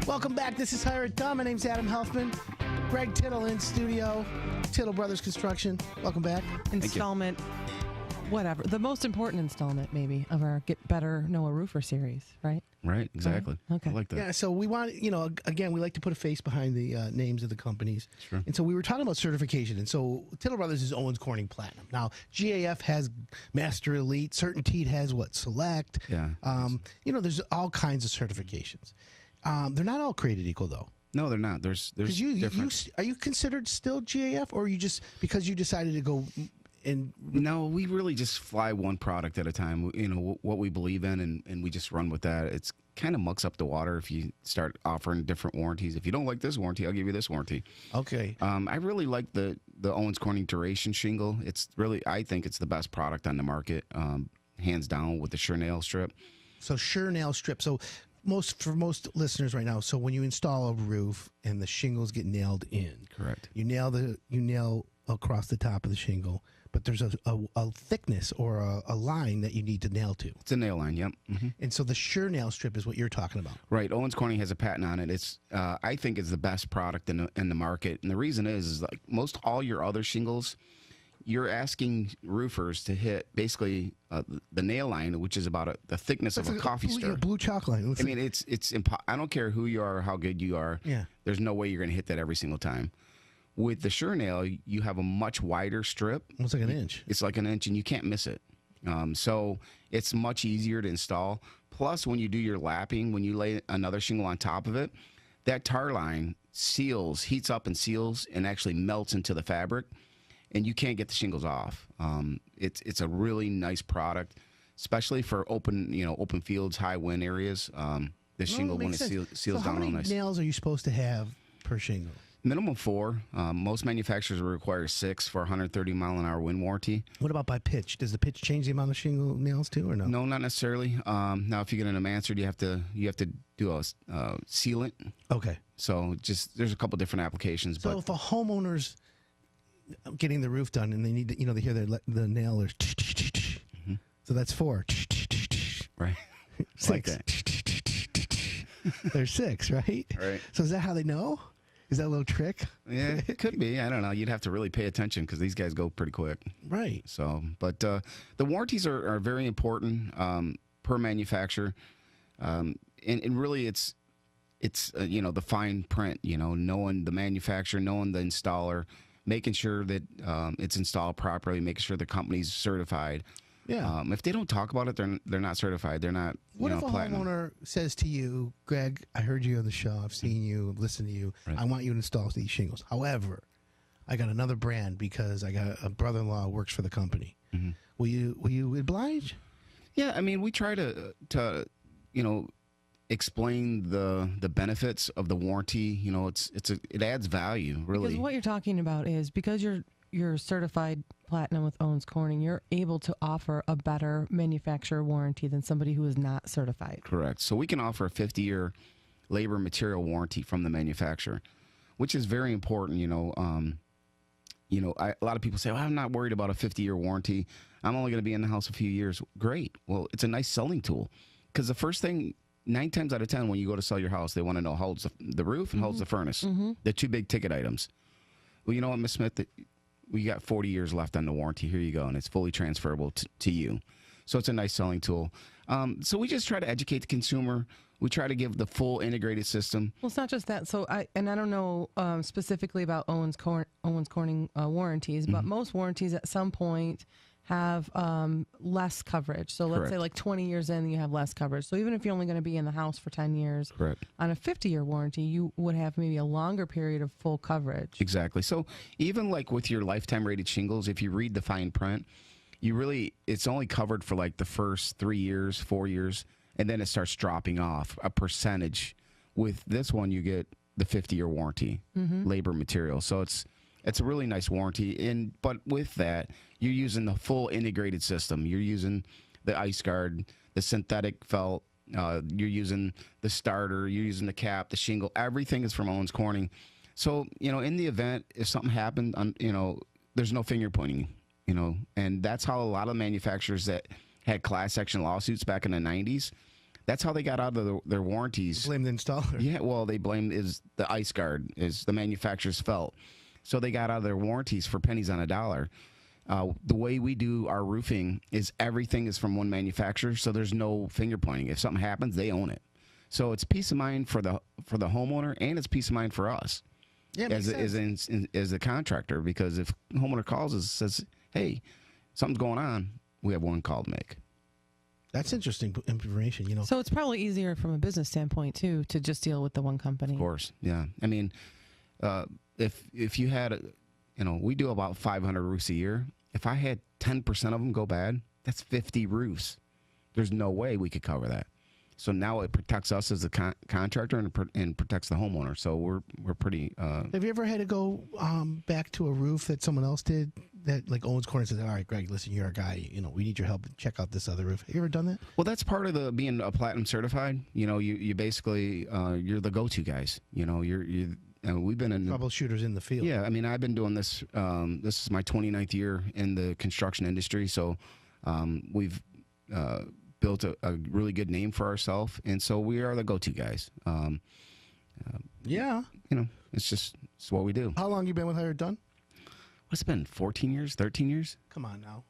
Welcome back. This is Hire It Done. My name's Adam Helfman. Greg Tittle in studio. Tittle Brothers Construction. Welcome back. Installment, whatever. The most important installment, maybe, of our Get Better Know a Roofer series, right? Right, exactly. Okay. I like that. Yeah, so we want, again, we like to put a face behind the names of the companies. Sure. And so we were talking about certification. And so Tittle Brothers is Owens Corning Platinum. Now, GAF has Master Elite. Certainteed has what? Select. Yeah. There's all kinds of certifications. They're not all created equal, though. No, they're not. There's different. Are you considered still GAF, or are you just because you decided to go and? No, we really just fly one product at a time. What we believe in, and we just run with that. It's kind of mucks up the water if you start offering different warranties. If you don't like this warranty, I'll give you this warranty. Okay. I really like the Owens Corning Duration shingle. I think it's the best product on the market, hands down, with the Sure Nail strip. So Sure Nail strip. So for most listeners right now, so when you install a roof and the shingles get nailed in, Correct. You nail across the top of the shingle, but there's a thickness or a line that you need to nail to. It's a nail line, yep. Mm-hmm. And so the Sure Nail strip is what you're talking about. Right. Owens Corning has a patent on it. It's I think it's the best product in the market, and the reason is like most all your other shingles, you're asking roofers to hit basically the nail line, which is about the thickness of a coffee stir. Blue chalk line. I mean, it's I don't care who you are or how good you are. Yeah. There's no way you're going to hit that every single time. With the Sure Nail, you have a much wider strip. It's like an inch. It's like an inch, and you can't miss it. So it's much easier to install. Plus, when you do your lapping, when you lay another shingle on top of it, that tar line heats up and seals, and actually melts into the fabric, and you can't get the shingles off. It's a really nice product, especially for open fields, high wind areas. This shingle, when it seals down real nice. How many nails are you supposed to have per shingle? Minimum 4. Most manufacturers will require 6 for 130-mile-an-hour wind warranty. What about by pitch? Does the pitch change the amount of shingle nails too, or no? No, not necessarily. Now, if you get an mansard, you have to do a sealant. Okay. So there's a couple different applications. So if a homeowner's getting the roof done and they need to, they hear the nail, mm-hmm. So that's 4. Right. 6. Like that. There's 6, right? Right. So is that how they know? Is that a little trick? Yeah, it could be. I don't know. You'd have to really pay attention because these guys go pretty quick. Right. So, but the warranties are very important per manufacturer, and really it's the fine print. Knowing the manufacturer, knowing the installer, making sure that it's installed properly, making sure the company's certified. Yeah. If they don't talk about it, they're not certified. They're not. What if a platinum. homeowner says to you, Greg, I heard you on the show, I've seen you, listened to you, right. I want you to install these shingles. However, I got another brand because I got a brother-in-law who works for the company. Mm-hmm. Will you oblige? Yeah, I mean, we try to explain the benefits of the warranty. It adds value, really. Because what you're talking about is because you're certified platinum with Owens Corning, you're able to offer a better manufacturer warranty than somebody who is not certified. Correct. So we can offer a 50-year labor material warranty from the manufacturer, which is very important. A lot of people say, well, I'm not worried about a 50-year warranty. I'm only going to be in the house a few years. Great. Well, it's a nice selling tool because the first thing, 9 times out of 10, when you go to sell your house, they want to know how old's the roof and mm-hmm. how old's the furnace. Mm-hmm. The 2 big ticket items. Well, you know what, Ms. Smith? We got 40 years left on the warranty. Here you go, and it's fully transferable to you. So it's a nice selling tool. So we just try to educate the consumer. We try to give the full integrated system. Well, it's not just that. So I don't know specifically about Owens Corning warranties, but mm-hmm. most warranties at some point have less coverage. So let's Correct. say like 20 years in, you have less coverage. So even if you're only going to be in the house for 10 years, Correct. on a 50-year warranty, you would have maybe a longer period of full coverage. Exactly. So even like with your lifetime rated shingles, if you read the fine print, it's only covered for like the first 3 years, 4 years, and then it starts dropping off a percentage. With this one, you get the 50-year warranty, mm-hmm. labor material. So it's a really nice warranty. But with that, you're using the full integrated system. You're using the ice guard, the synthetic felt. You're using the starter. You're using the cap, the shingle. Everything is from Owens Corning. So, in the event, if something happened, there's no finger pointing, and that's how a lot of manufacturers that had class action lawsuits back in the 90s, That's how they got out of their warranties. Blame the installer. Yeah, well, they blame is the ice guard, is the manufacturer's fault. So they got out of their warranties for pennies on a dollar. The way we do our roofing is everything is from one manufacturer, so there's no finger pointing. If something happens, they own it. So it's peace of mind for the homeowner, and it's peace of mind for us as the contractor. Because if the homeowner calls us and says, "Hey, something's going on," we have one call to make. That's interesting information, you know. So it's probably easier from a business standpoint too to just deal with the one company. Of course, yeah. I mean, if you had, we do about 500 roofs a year. If I had 10% of them go bad, that's 50 roofs. There's no way we could cover that. So now it protects us as a contractor and protects the homeowner. So we're pretty. Have you ever had to go back to a roof that someone else did? That like Owens Corner says, "All right, Greg, listen, you're our guy. We need your help. Check out this other roof." Have you ever done that? Well, that's part of the being a platinum certified. You basically you're the go-to guys. We've been in troubleshooters in the field. Yeah, I mean, I've been doing this. This is my 29th year in the construction industry, so we've built a really good name for ourselves, and so we are the go-to guys. Yeah, it's what we do. How long you been with Hired Done? What's it been? 14 years? 13 years? Come on now,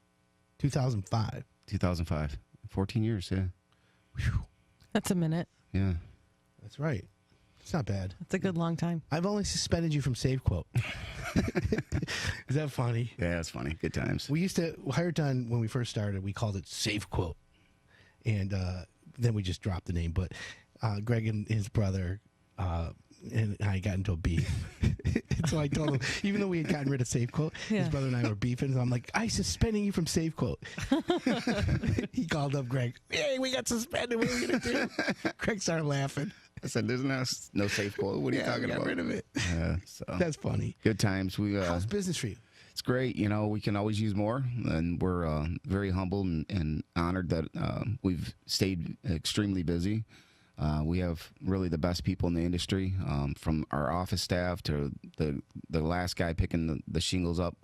2005. 2005. 14 years. Yeah. Whew. That's a minute. Yeah. That's right. It's not bad. That's a good long time. I've only suspended you from SafeQuote. Is that funny? Yeah, it's funny. Good times. We used to Hired Done when we first started. We called it SafeQuote, and then we just dropped the name. But Greg and his brother and I got into a beef. So I told him, even though we had gotten rid of SafeQuote, his brother and I were beefing. So I'm like, "I'm suspending you from SafeQuote." He called up Greg. "Hey, we got suspended. What are we gonna do?" Greg started laughing. I said, "There's no safe quote. What are you talking about?" Got rid of it. So That's funny. good times. How's business for you? It's great. We can always use more, and we're very humbled and honored that we've stayed extremely busy. We have really the best people in the industry, from our office staff to the last guy picking the shingles up.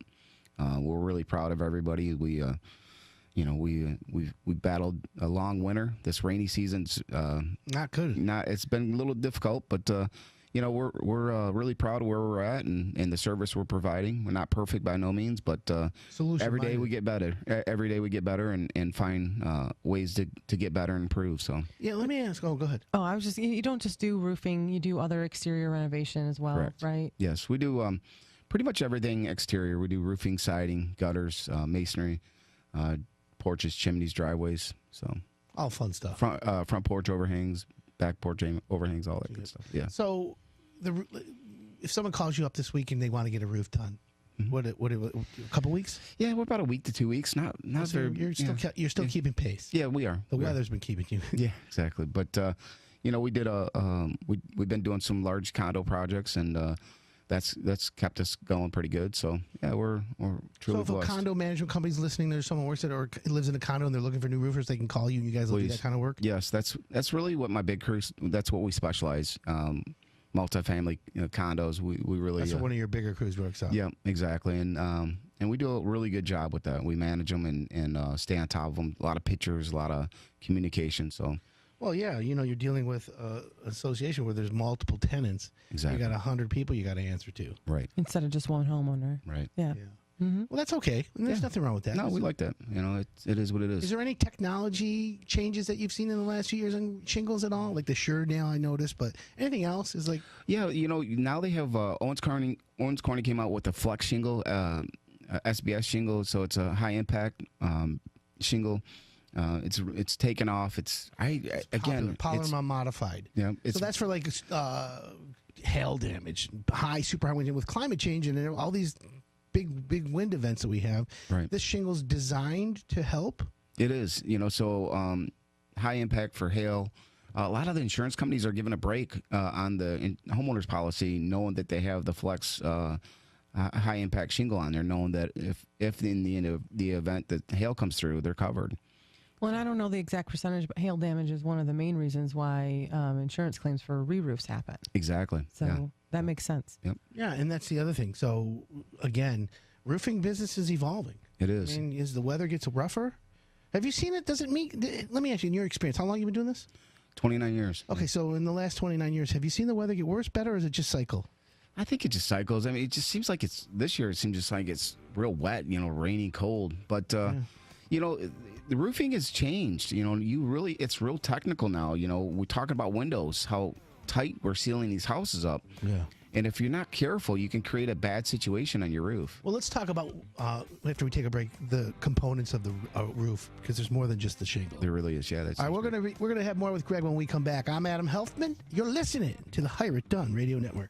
We're really proud of everybody. We battled a long winter. This rainy season's Not good. It's been a little difficult, but we're really proud of where we're at and the service we're providing. We're not perfect by no means, but every day we get better. Every day we get better and find ways to get better and improve. So Yeah, let me ask. Oh, go ahead. Oh, I was just, you don't just do roofing, you do other exterior renovation as well, Correct. right? Yes, we do pretty much everything exterior. We do roofing, siding, gutters, masonry, porches, chimneys, driveways. So All fun stuff. front porch overhangs, back porch overhangs, all that good stuff. Yeah. So, if someone calls you up this week and they want to get a roof done, what a couple weeks? Yeah, we're about a week to 2 weeks. Not So very. you're still keeping pace. Yeah, we are. The We are. weather's been keeping you. Yeah, exactly. But we did we've been doing some large condo projects, and that's kept us going pretty good. So yeah, we're truly So if blessed. a condo management company's listening, there's someone works at or lives in a condo and they're looking for new roofers, they can call you and you guys will do Please. that kind of work. Yes, that's really what my big crew. That's what we specialize. Multifamily condos. We really. That's what one of your bigger crews works on. Yeah, exactly, and we do a really good job with that. We manage them and stay on top of them. A lot of pictures, a lot of communication. So Well, yeah, you're dealing with an association where there's multiple tenants. exactly. You got 100 people you got to answer to. Right. Instead of just one homeowner. Right. Yeah. Well, that's okay. There's Yeah. nothing wrong with that. No, we like that. It is what it Is is. there any technology changes that you've seen in the last few years on shingles at all? Like the Sure nail I noticed, but anything else is like Yeah, now they have Owens Corning came out with a flex shingle, SBS shingle, so it's a high impact shingle. It's taken off. polymer modified. Yeah, So that's for like hail damage, super high wind with climate change and all these big wind events that we have. Right. This shingle's designed to help. It is, so high impact for hail. A lot of the insurance companies are giving a break on the homeowners policy, knowing that they have the flex high impact shingle on there, knowing that if in the end of the event that hail comes through, they're covered. Well, and I don't know the exact percentage, but hail damage is one of the main reasons why insurance claims for re-roofs happen. Exactly. So Yeah. that makes sense. Yep. Yeah, and that's the other thing. So again, roofing business is evolving. It is. I mean, as the weather gets rougher, have you seen it? Does it mean? Let me ask you, in your experience, how long have you been doing this? 29 years. Okay, so in the last 29 years, have you seen the weather get worse, better, or is it just cycle? I think it just cycles. I mean, it just seems like this year. It seems just like it's real wet, rainy, cold. But the roofing has changed. It's real technical now. We're talking about windows, how tight we're sealing these houses up. Yeah. And if you're not careful, you can create a bad situation on your roof. Well, let's talk about, after we take a break, the components of the roof, because there's more than just the shingle. There really is, yeah. All right, we're gonna have more with Greg when we come back. I'm Adam Helfman. You're listening to the Hire It Done Radio Network.